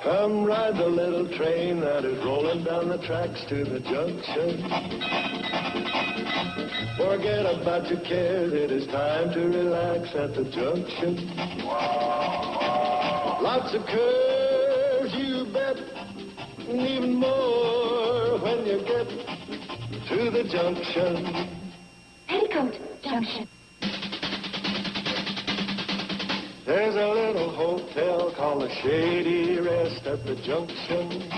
Come ride the little train that is rolling down the tracks to the junction. Forget about your cares, it is time to relax at the junction. Lots of curves, you bet, and even more when you get to the junction. Petticoat Junction. There's a little hotel called the Shady Rest at the junction.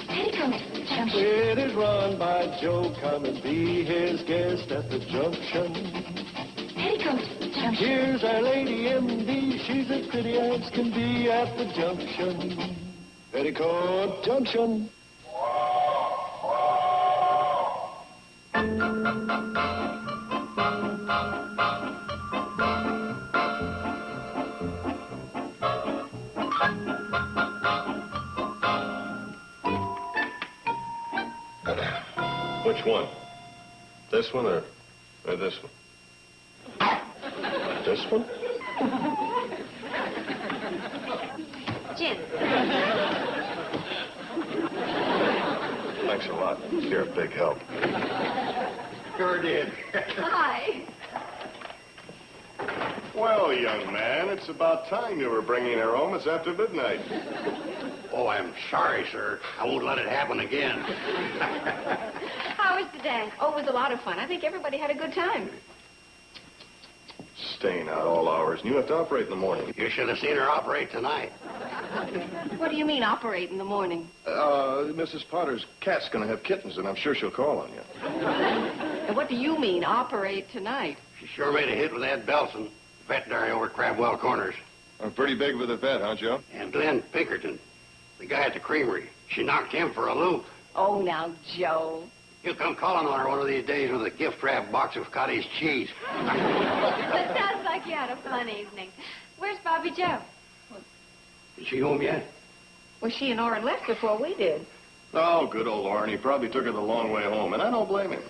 Petticoat Junction. It is run by Joe. Come and be his guest at the junction. Petticoat Junction. Here's our lady M.D. She's as pretty as can be at the junction. Petticoat Junction. Which one? This one or this one? This one? Gin. Thanks a lot. You're a big help. Sure did. Hi. Well, young man, it's about time you were bringing her home. It's after midnight. Oh, I'm sorry, sir. I won't let it happen again. How was the dance? Oh, it was a lot of fun. I think everybody had a good time. Staying out all hours, and you have to operate in the morning. You should have seen her operate tonight. What do you mean, operate in the morning? Mrs. Potter's cat's going to have kittens, and I'm sure she'll call on you. And what do you mean, operate tonight? She sure made a hit with Ed Belson, veterinary over at Crabwell Corners. I'm pretty big with the vet, huh, Joe? And Glenn Pinkerton, the guy at the creamery. She knocked him for a loop. Oh, now, Joe. He'll come calling on her one of these days with a gift-wrapped box of cottage cheese. That sounds like you had a fun evening. Where's Bobby Joe? Is she home yet? Well, she and Orrin left before we did. Oh, good old Lauren. He probably took her the long way home, and I don't blame him.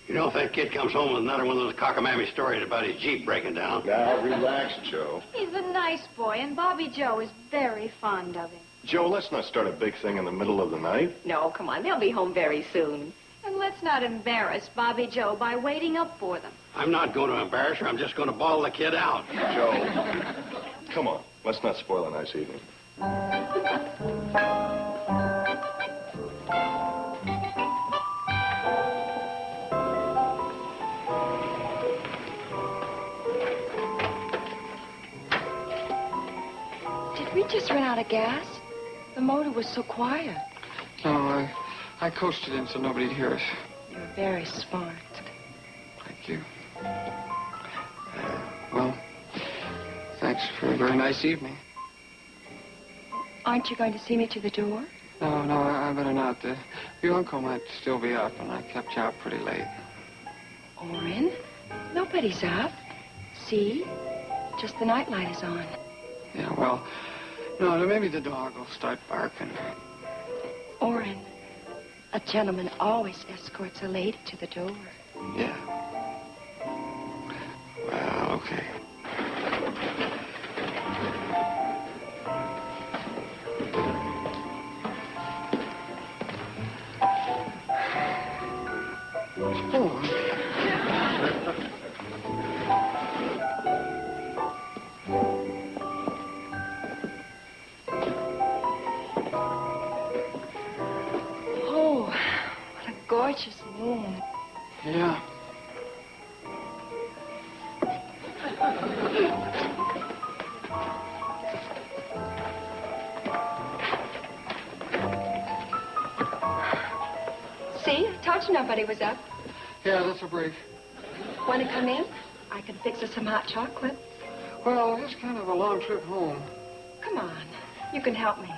You know, if that kid comes home with another one of those cockamamie stories about his Jeep breaking down. Now, relax, Joe. He's a nice boy, and Bobby Joe is very fond of him. Joe, let's not start a big thing in the middle of the night. No, come on. They'll be home very soon. And let's not embarrass Bobby Joe by waiting up for them. I'm not going to embarrass her. I'm just going to bawl the kid out. Joe, come on. Let's not spoil a nice evening. Did we just run out of gas? The motor was so quiet. No, I coasted in so nobody'd hear us. You're very smart. Thank you. Well, thanks for a very nice evening. Aren't you going to see me to the door? No, I better not. Your uncle might still be up, and I kept you out pretty late. Orrin, nobody's up. See? Just the nightlight is on. Yeah, well, no, maybe the dog will start barking. Orrin, a gentleman always escorts a lady to the door. Yeah. Well, okay. Oh. Oh, what a gorgeous moon. Yeah. See? I told you nobody was up. Yeah, that's a break. Want to come in? I can fix us some hot chocolate. Well, it's kind of a long trip home. Come on. You can help me.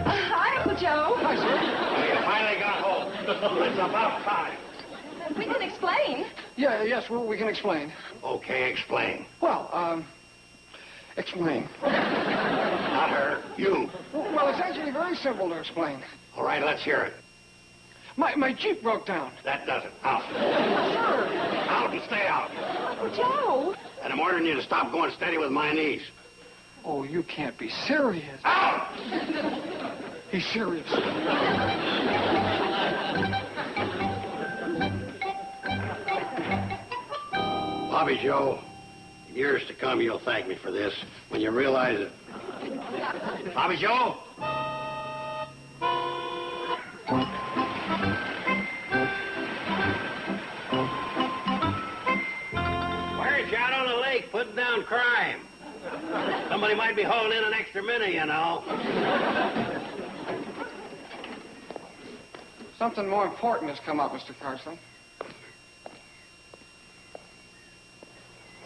Hi, Uncle Joe. Hi, sir. You finally got home. It's about time. We can explain. Yes, well, we can explain. Okay, explain. Well, explain. Not her, you. Well, it's actually very simple to explain. All right, let's hear it. My Jeep broke down. That does it. Out. Sure. Out and stay out. Oh, Joe. And I'm ordering you to stop going steady with my knees. Oh, you can't be serious. Out! He's serious. Bobby Joe, years to come, you'll thank me for this when you realize it. Bobby Joe? Why aren't you out on the lake putting down crime? Somebody might be hauling in an extra minute, you know. Something more important has come up, Mr. Carson.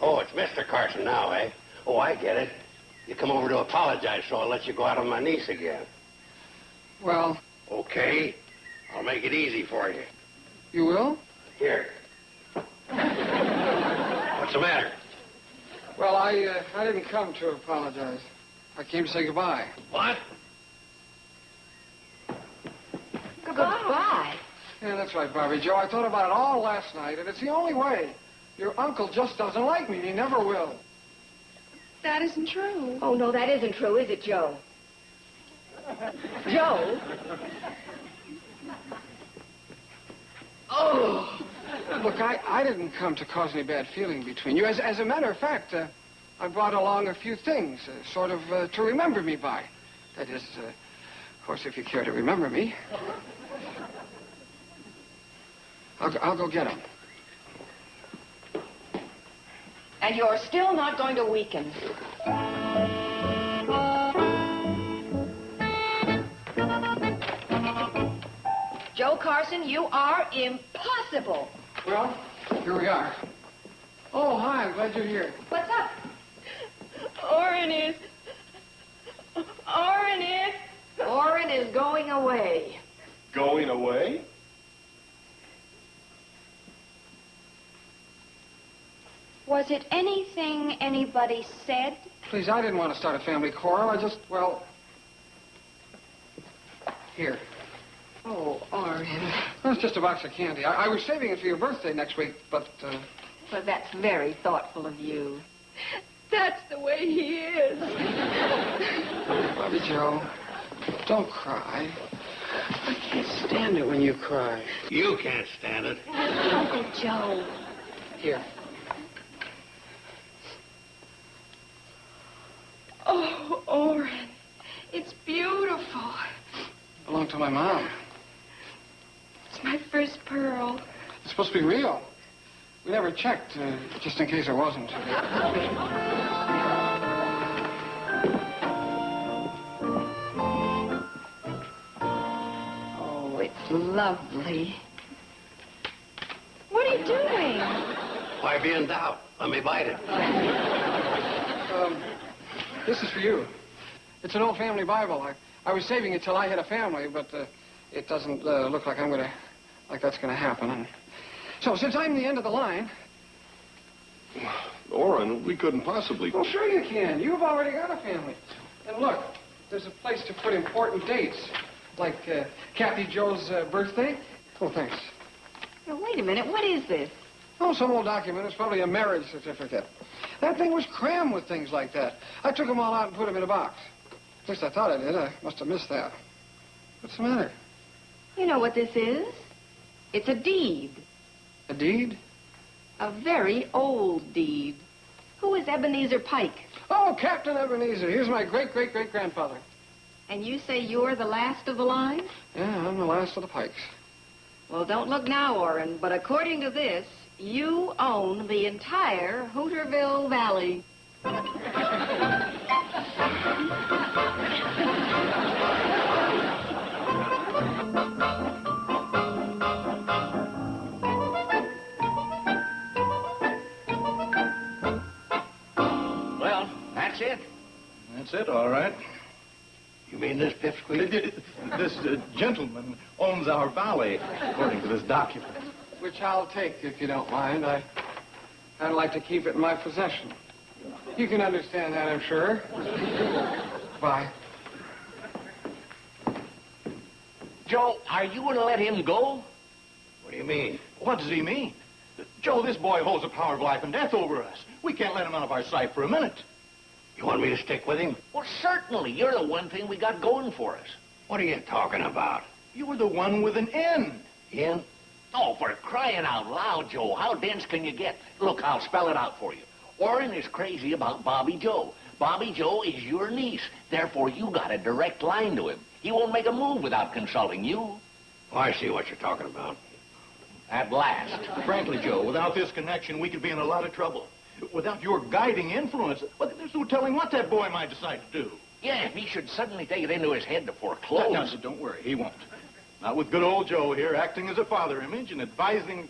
Oh, it's Mr. Carson now, eh? Oh, I get it. You come over to apologize, so I'll let you go out on my niece again. Well, Okay. I'll make it easy for you. you will? Here. What's the matter? Well, I didn't come to apologize. I came to say goodbye. What? Goodbye. Yeah, that's right, Bobby Joe. I thought about it all last night, and it's the only way. Your uncle just doesn't like me, and he never will. That isn't true. Oh, no, that isn't true, is it, Joe? Joe? Oh. Look, I didn't come to cause any bad feeling between you. As a matter of fact, I brought along a few things, sort of to remember me by. That is, of course, if you care to remember me. I'll go get them. And you're still not going to weaken. Joe Carson, you are impossible. Well, here we are. Oh, hi, I'm glad you're here. What's up? Orrin is going away. Going away? Was it anything anybody said? Please, I didn't want to start a family quarrel. I just, well... Here. Oh, Orrin. Well, it's just a box of candy. I was saving it for your birthday next week, but, Well, that's very thoughtful of you. That's the way he is. Bobby Joe, don't cry. I can't stand it when you cry. You can't stand it. Uncle Joe. Here. Oh, Orrin. It's beautiful. Belonged to my mom. It's my first pearl. It's supposed to be real. We never checked, just in case it wasn't. Oh, it's lovely. What are you doing? Why be in doubt? Let me bite it. This is for you. It's an old family Bible. I was saving it till I had a family, but it doesn't look like that's gonna happen. And so, since I'm the end of the line... Orrin, we couldn't possibly... Well, sure you can. You've already got a family. And look, there's a place to put important dates, like Kathy Joe's birthday. Oh, thanks. Now, wait a minute. What is this? Oh, some old document. It's probably a marriage certificate. That thing was crammed with things like that. I took them all out and put them in a box. At least I thought I did. I must have missed that. What's the matter? You know what this is? It's a deed. A deed? A very old deed. Who is Ebenezer Pike? Oh, Captain Ebenezer. Here's my great-great-great-grandfather. And you say you're the last of the line? Yeah, I'm the last of the Pikes. Well, don't look now, Orrin, but according to this, you own the entire Hooterville Valley. Well, that's it. That's it, all right. You mean this pipsqueak? This gentleman owns our valley, according to this document. which I'll take if you don't mind. I'd like to keep it in my possession. You can understand that, I'm sure. Bye. Joe, are you going to let him go? What do you mean? What does he mean? Joe, this boy holds the power of life and death over us. We can't let him out of our sight for a minute. You want me to stick with him? Well, certainly. You're the one thing we got going for us. What are you talking about? You were the one with an N. Ian? Oh, for crying out loud, Joe, how dense can you get? Look, I'll spell it out for you. Orrin is crazy about Bobby Joe. Bobby Joe is your niece. Therefore, you got a direct line to him. He won't make a move without consulting you. Oh, I see what you're talking about. At last. Frankly, Joe, without this connection, we could be in a lot of trouble. Without your guiding influence, well, there's no telling what that boy might decide to do. Yeah, if he should suddenly take it into his head to No, foreclose. don't worry, he won't. Not with good old Joe here, acting as a father image and advising...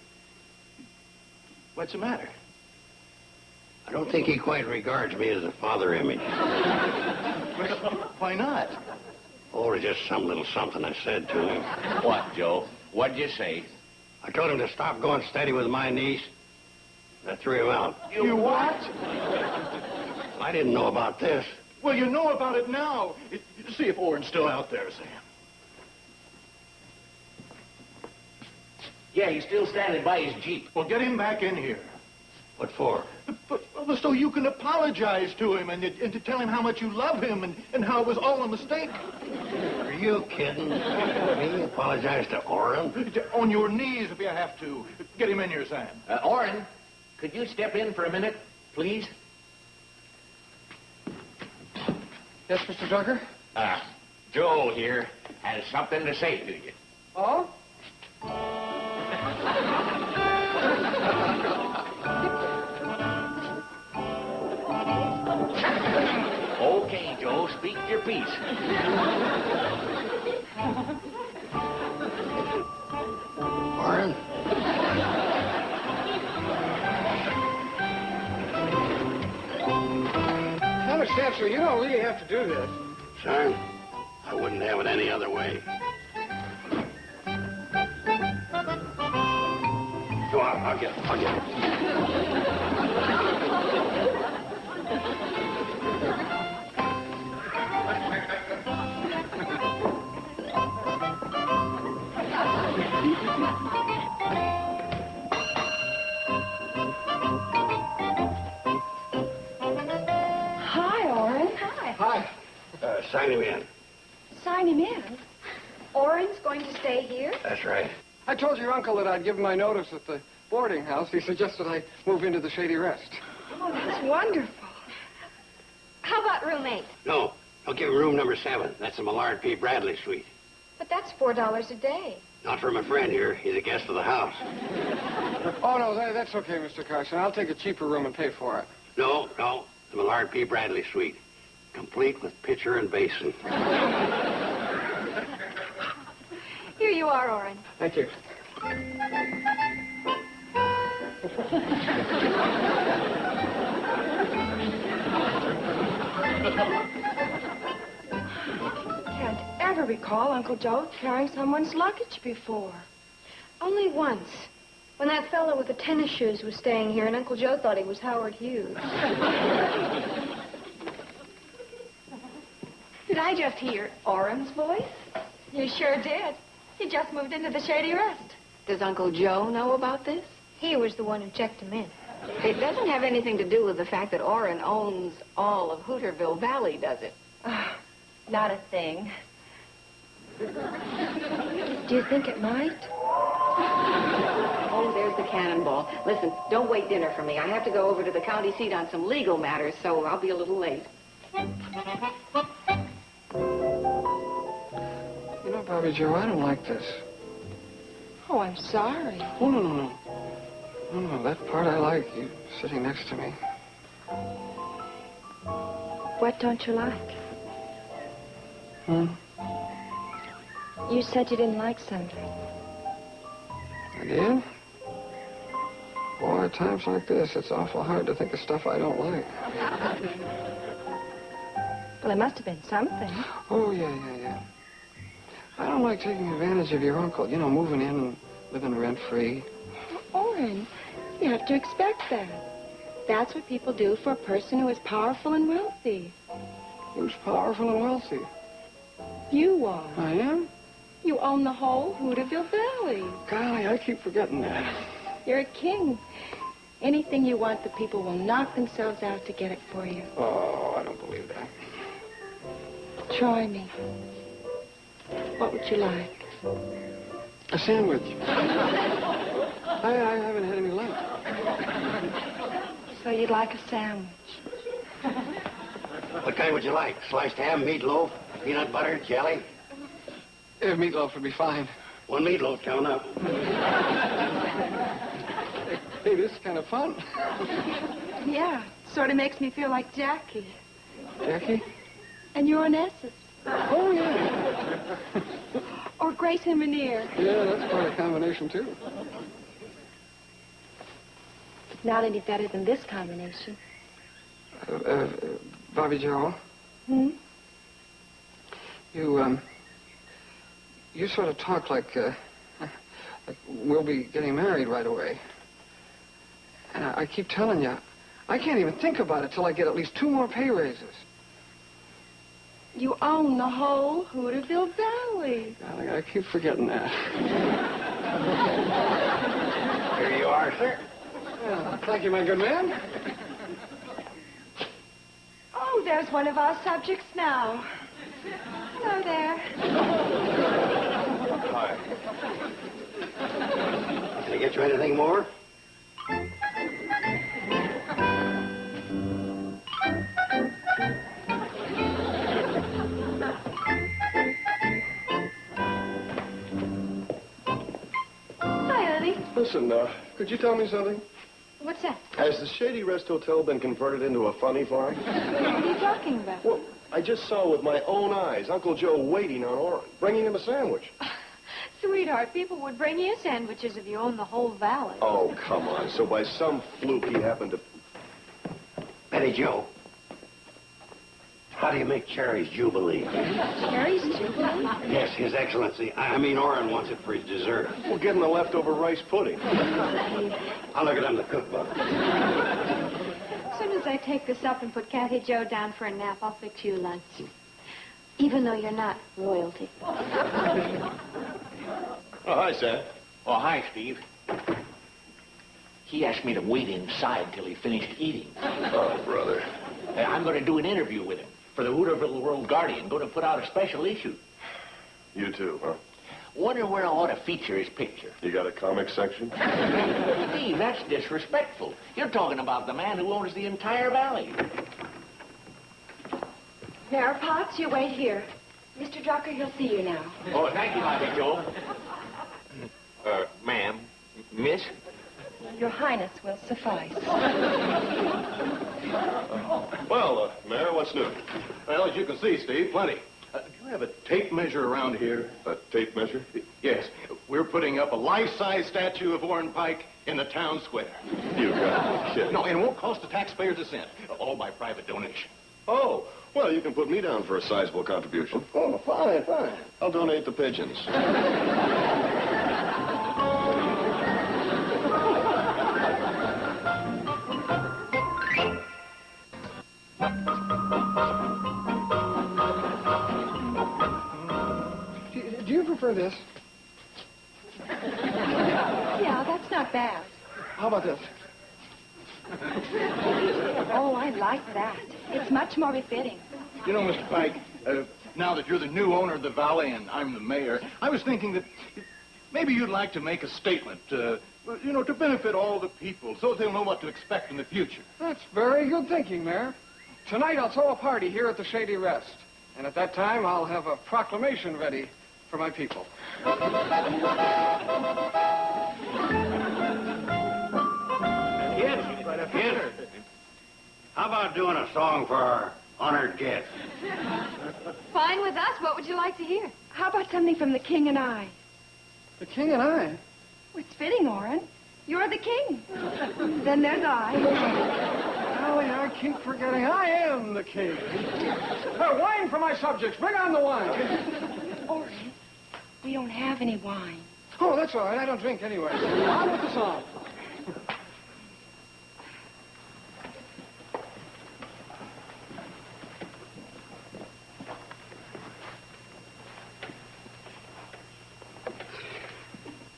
What's the matter? I don't think he quite regards me as a father image. Why not? Oh, it's just some little something I said to him. What, Joe? What'd you say? I told him to stop going steady with my niece. I threw him out. You what? I didn't know about this. Well, you know about it now. See if Orrin's still out there, Sam. Yeah, he's still standing by his Jeep. Well, get him back in here. What for? But so you can apologize to him and to tell him how much you love him and how it was all a mistake. Are you kidding? Me apologize to Orrin? On your knees if you have to. Get him in here, Sam. Orrin, could you step in for a minute, please? Yes, Mr. Drucker? Joe here has something to say to you. Oh? Okay, Joe, speak your piece. Orrin? I understand, sir. You don't really have to do this. Son, I wouldn't have it any other way. Go on, I'll get it. Hi, Orrin. Hi. Hi. Sign him in. Sign him in. Orrin's going to stay here? That's right. I told your uncle that I'd give him my notice at the boarding house. He suggested I move into the Shady Rest. Oh, that's wonderful. How about room 8? No, don't give him room number 7. That's the Millard P. Bradley suite. But that's $4 a day. Not for my friend here. He's a guest of the house. Oh, no, that's okay, Mr. Carson. I'll take a cheaper room and pay for it. No, the Millard P. Bradley suite. Complete with pitcher and basin. Here you are, Orrin. Thank you. Can't ever recall Uncle Joe carrying someone's luggage before. Only once, when that fellow with the tennis shoes was staying here and Uncle Joe thought he was Howard Hughes. Did I just hear Orrin's voice? You sure did. He just moved into the Shady Rest. Does Uncle Joe know about this? He was the one who checked him in. It doesn't have anything to do with the fact that Orrin owns all of Hooterville Valley, does it? Not a thing. Do you think it might? Oh, there's the cannonball. Listen, don't wait dinner for me. I have to go over to the county seat on some legal matters, so I'll be a little late. You know, Bobby Joe, I don't like this. Oh, I'm sorry. Oh, no. No, that part I like, you sitting next to me. What don't you like? You said you didn't like something. I did? Boy, at times like this, it's awful hard to think of stuff I don't like. Well, it must have been something. Oh, yeah. I don't like taking advantage of your uncle. You know, moving in and living rent-free. Orrin, you have to expect that. That's what people do for a person who is powerful and wealthy. Who's powerful and wealthy? You are. I am? You own the whole Hooterville Valley. Golly, I keep forgetting that. You're a king. Anything you want, the people will knock themselves out to get it for you. Oh, I don't believe that. Try me. What would you like? A sandwich. I haven't had any lunch. So you'd like a sandwich? What kind would you like? Sliced ham, meatloaf, peanut butter, jelly? Meatloaf would be fine. One meatloaf coming up. Hey, this is kind of fun. Yeah, sort of makes me feel like Jackie. Jackie? And you're Onassis. Oh, yeah. Or Grace and Rainier. Yeah, that's quite a combination, too. Not any better than this combination. Bobby Joe, Hmm? you sort of talk like we'll be getting married right away. And I keep telling you, I can't even think about it till I get at least 2 more pay raises. You own the whole Hooterville Valley. Golly, I keep forgetting that. Here you are, sir. Well, thank you, my good man. Oh, there's one of our subjects now. Hello there. Hi. Can I get you anything more? Hi, honey. Listen, could you tell me something? What's that? Has the Shady Rest Hotel been converted into a funny farm? What are you talking about? Well, I just saw with my own eyes Uncle Joe waiting on Orrin, bringing him a sandwich. Sweetheart, people would bring you sandwiches if you owned the whole valley. Oh, come on. So by some fluke he happened to... Betty Joe. How do you make Cherry's Jubilee? Cherry's Jubilee? Yes, His Excellency. I mean, Orrin wants it for his dessert. We'll give him a leftover rice pudding. I'll look it on the cookbook. As soon as I take this up and put Kathy Joe down for a nap, I'll fix you lunch. Even though you're not royalty. Oh, hi, Sam. Oh, hi, Steve. He asked me to wait inside till he finished eating. Oh, brother. I'm going to do an interview with him for the Hooterville World Guardian. Going to put out a special issue. You too, huh? Wonder where I ought to feature his picture. You got a comic section? Steve, that's disrespectful. You're talking about the man who owns the entire valley. Mayor Potts, you wait here. Mr. Drucker, he'll see you now. Oh, thank you, Bobby Joe. Ma'am, miss? Your Highness will suffice. Well, Mayor, what's new? Well, as you can see, Steve, plenty. Do you have a tape measure around here? A tape measure? Yes. We're putting up a life-size statue of Orrin Pike in the town square. You got to be kidding. No, and it won't cost the taxpayers a cent. All by private donation. Oh, well, you can put me down for a sizable contribution. Oh, fine, fine. I'll donate the pigeons. Do you prefer this? Yeah, that's not bad. How about this? Oh, I like that. It's much more befitting. You know, Mr. Pike, now that you're the new owner of the valley and I'm the mayor, I was thinking that maybe you'd like to make a statement, to benefit all the people so they'll know what to expect in the future. That's very good thinking, Mayor. Tonight I'll throw a party here at the Shady Rest. And at that time, I'll have a proclamation ready for my people. Kids, how about doing a song for our honored guest? Fine with us. What would you like to hear? How about something from The King and I? The King and I? It's fitting, Orrin. You're the king. Then there's I. Golly, I keep forgetting I am the king. Wine for my subjects. Bring on the wine. Orrin, we don't have any wine. Oh, that's all right. I don't drink anyway. On with the song.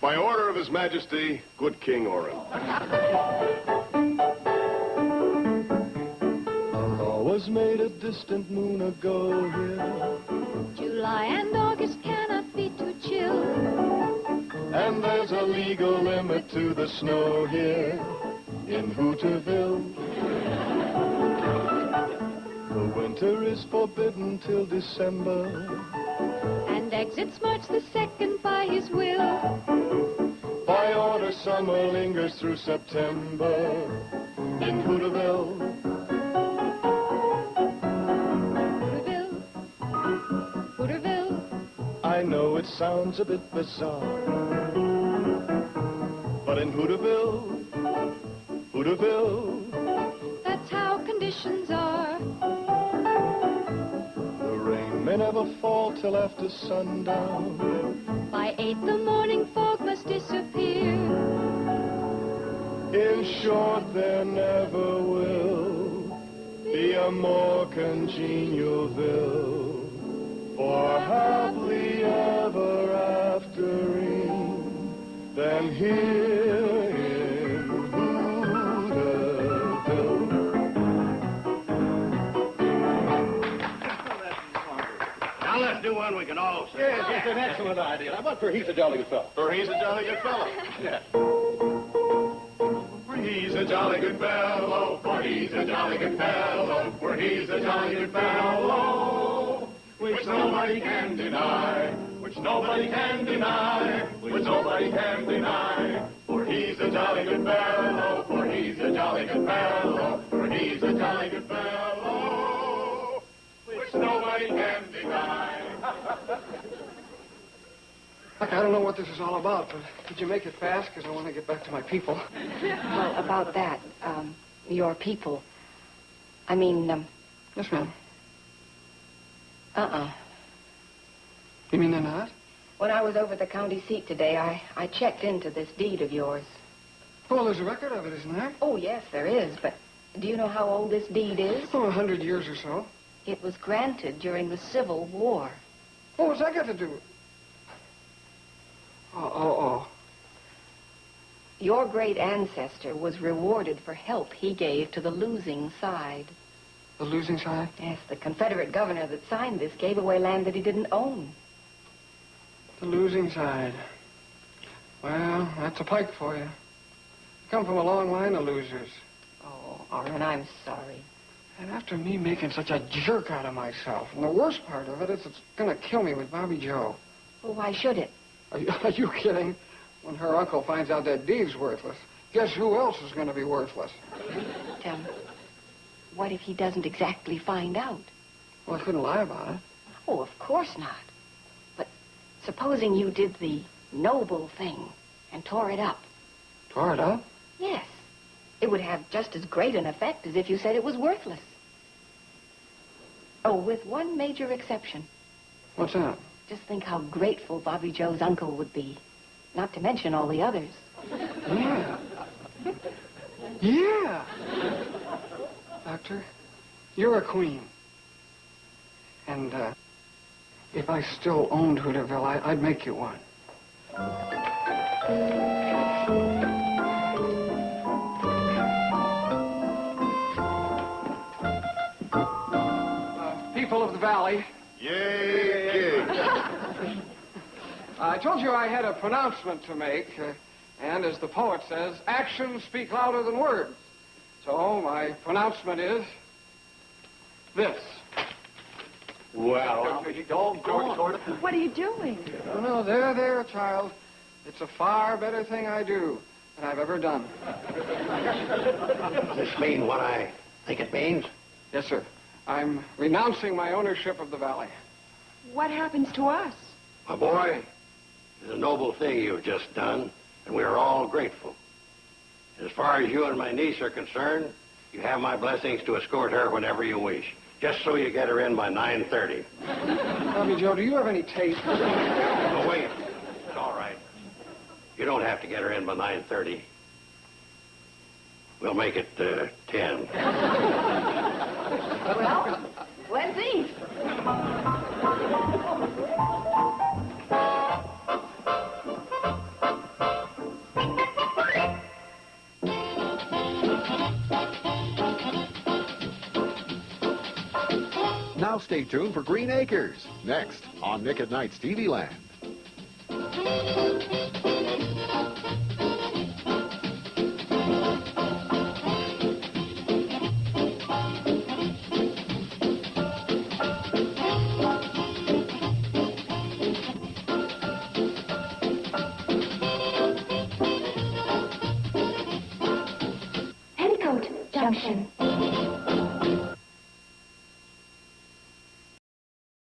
By order of His Majesty, good King Orrin. A law was made a distant moon ago here, July and August cannot be too chill. and there's a legal limit to the snow here in Hooterville. The winter is forbidden till December, And exits March the 2nd by his will. by order summer lingers through September in Hooterville. Hooterville, Hooterville. I know it sounds a bit bizarre, but in Hooterville, That's how conditions are. the rain may never fall till after sundown. By 8 the morning fog must disappear. In short, there never will be a more congenialville for happily ever aftering than here in Hooterville. Now let's do one we can all say. Yes, it's an excellent idea. How about for he's a jolly good fellow? For he's a jolly good fellow. Yeah. For he's a jolly good fellow, for he's a jolly good fellow, for he's a jolly good fellow, which nobody can deny, which nobody can deny, which nobody can deny. For he's a jolly good fellow, for he's a jolly good fellow, for he's a jolly good fellow, which nobody can deny. Look, I don't know what this is all about, but could you make it fast? Because I want to get back to my people. Well, about that, your people. I mean, Yes, ma'am. You mean they're not? When I was over at the county seat today, I checked into this deed of yours. Well, there's a record of it, isn't there? Oh, yes, there is, but do you know how old this deed is? Oh, 100 years or so. It was granted during the Civil War. What was that got to do with? Oh. Your great ancestor was rewarded for help he gave to the losing side. The losing side? Yes, the Confederate governor that signed this gave away land that he didn't own. The losing side. Well, that's a pike for you. Come from a long line of losers. Oh, Orrin, I'm sorry. And after me making such a jerk out of myself, and the worst part of it is it's going to kill me with Bobby Joe. Well, why should it? Are you kidding? When her uncle finds out that deed's worthless, guess who else is going to be worthless? What if he doesn't exactly find out? Well, I couldn't lie about it. Oh, of course not. But supposing you did the noble thing and tore it up. Tore it up? Yes. It would have just as great an effect as if you said it was worthless. Oh, with one major exception. What's that? Just think how grateful Bobby Joe's uncle would be. Not to mention all the others. Yeah. Yeah. Doctor, you're a queen. And, if I still owned Hooterville, I'd make you one. People of the valley, Yay, King. I told you I had a pronouncement to make, and as the poet says, actions speak louder than words. So my pronouncement is this. Well, What are you doing? No, there, child. It's a far better thing I do than I've ever done. does this mean what I think it means? Yes, sir. I'm renouncing my ownership of the valley. What happens to us? My boy, it's a noble thing you've just done, and we are all grateful. As far as you and my niece are concerned, you have my blessings to escort her whenever you wish, just so you get her in by 9:30. Bobby Joe, do you have any taste? Oh, wait. It's all right. You don't have to get her in by 9:30. We'll make it 10. Well, let's eat. stay tuned for Green Acres, next on Nick at Night's TV Land. Petticoat, Junction.